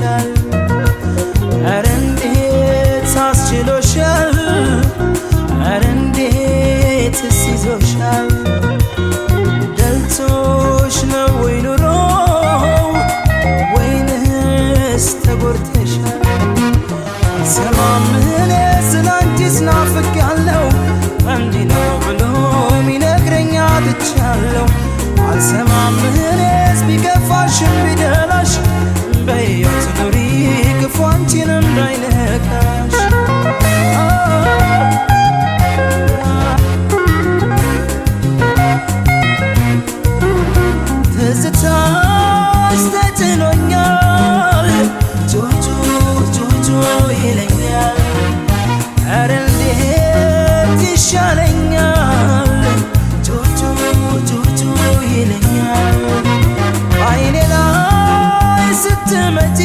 ይዞሻል ኧረ እንዴት አስችሎሻል ኧረ እንዴትስ ይዞሻል ደልቶሽ ነው ወይ ኑሮ ወይንስ ተጎድተሻል አልሰማም እኔ ስላንቺስ ናፍቄያለሁ እንዲህ ነው ብሎ ሚነግረኝ አጥቻለሁ አልሰማም እኔስ ቢከፋሽም ቢደላሽ በሕይወት ኑሪ ክፉ አንቺን እንዳይነካሽ ትዝታሽ ተጭኖኛል ጆጆ ጆጆ ይለኛል ኧረ እንዴት ይሻለኛል ጆጆ ጆጆ ይለኛል በዓይኔ ላይ ስትመጪ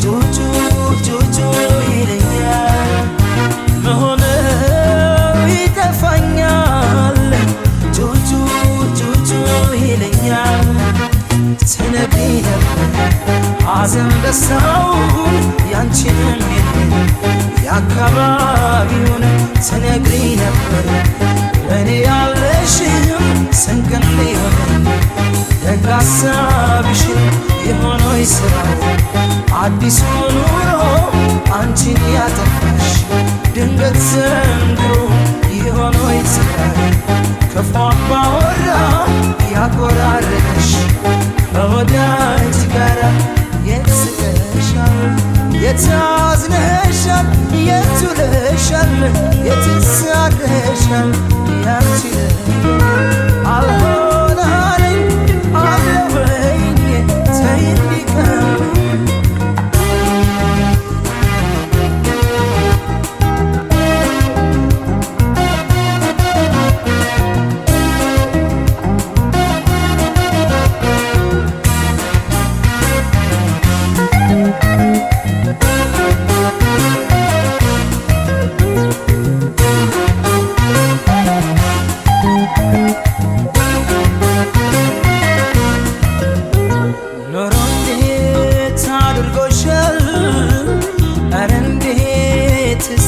ጆጆ ጆጆ ይለኛል መሆነው ይጠፋኛል ጆጆ ጆጆ ይለኛል ትነግሪኝ ነበር ሐዘን ደስታውን ያንቺንም የኔን የአካባቢውን ትነግሪኝ ነበር ለእኔ ያለሽም ስንቅ እንዲሆነኝ ደግ ሐሳብሽን የሆነው ስራው አዲሱ ኑሮ አንቺን ያጠፋሽ ድንገት ዘንድሮ የሆነው ስራው ክፉ አባወራ ያቆራረጠሽ ከወዳጅ ጋራ የት ስቀሻል የት አዝነሻል የት ውለሻል የትስ አድረሻል ያንቺ አልሆን አለኝ አለወኝ ተይ እንዲቀር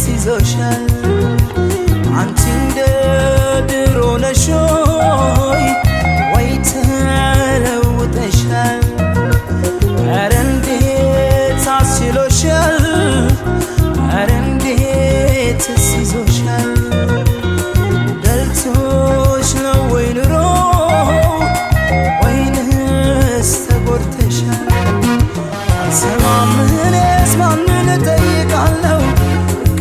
ይዞሻል አንቺ እንደ ድሮ ነሽ ወይ ተለውጠሻል ኧረ እንዴት አስችሎሻል ኧረ እንዴትስ ይዞሻል ደልቶሽ ነው ወይ ኑሮ ወይንስ ተጎድተሻል አልሰማም እኔስ ማንን እጠይቃለሁ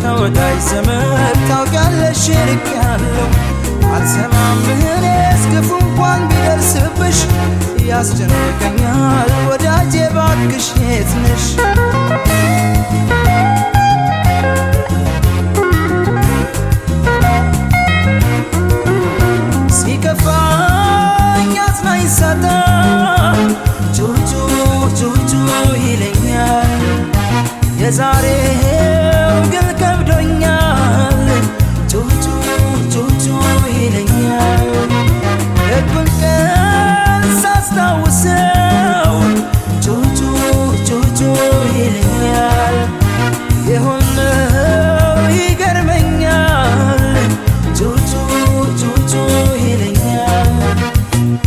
ከወዳጅ ዘመድ ታውቂያለሽ ርቄያለሁ አልሰማም እኔስ ክፉ እንኳን ቢደርስብሽ ያስጨንቀኛል ወዳጄ እባክሽ የት ነሽ ሲከፋኝ አጽናኝ ሳጣ ጆጆ ጆጆ ይለኛል የዛሬው ግን ከብዶኛል ጆጆ ጆጆ ይለኛል ደጉን ቀን ሳስታውሰው ጆጆ ጆጆ ይለኛል የሆነው ይገርመኛል ጆጆ ጆጆ ይለኛል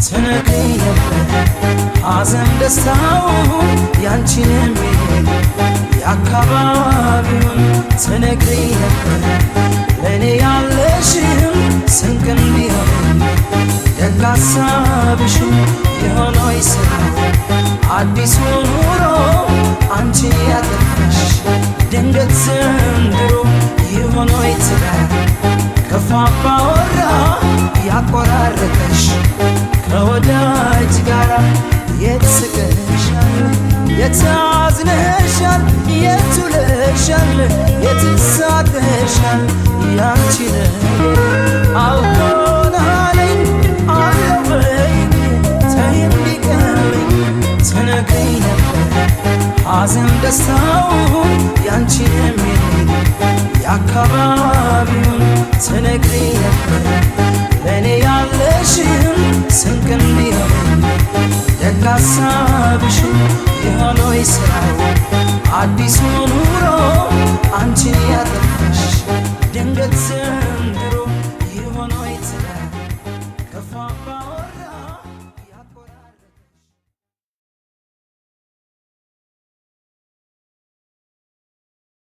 ትነግሪኝ ነበር ሐዘን ደስታውን ያንቺንም የአካባቢውን ትነግሪኝ ነበር ለእኔ ያለሽም ስንቅ እንዲሆነኝ ደግ ሐሳብሽን የሆነው ስራው አዲሱ ኑሮ አንቺን ያጠፋሽ ድንገት ዘንድሮ የሆነው ትዳር ክፉ አባወራ ያቆራረጠሽ ከወዳጅ ጋራ የት ስቀሻል የት አዝነሻል የት ውለሻል የትስ አድረሻል ያንቺ አልሆን አለኝ አለወኝ ተይ እንዲቀረኝ ትነግሪኝ ነበር ሐዘን ደስታውን ያንቺንም የኔን የአካባቢውን ትነግሪኝ ነበር ለእኔ ያለሽም ስንቅ እንዲሆነኝ ደግ ሐሳብሽን የሆነይ ስራው አዲስ ኑሮ አንቺን ያጠፋሽ ድንገት ዘንድሮ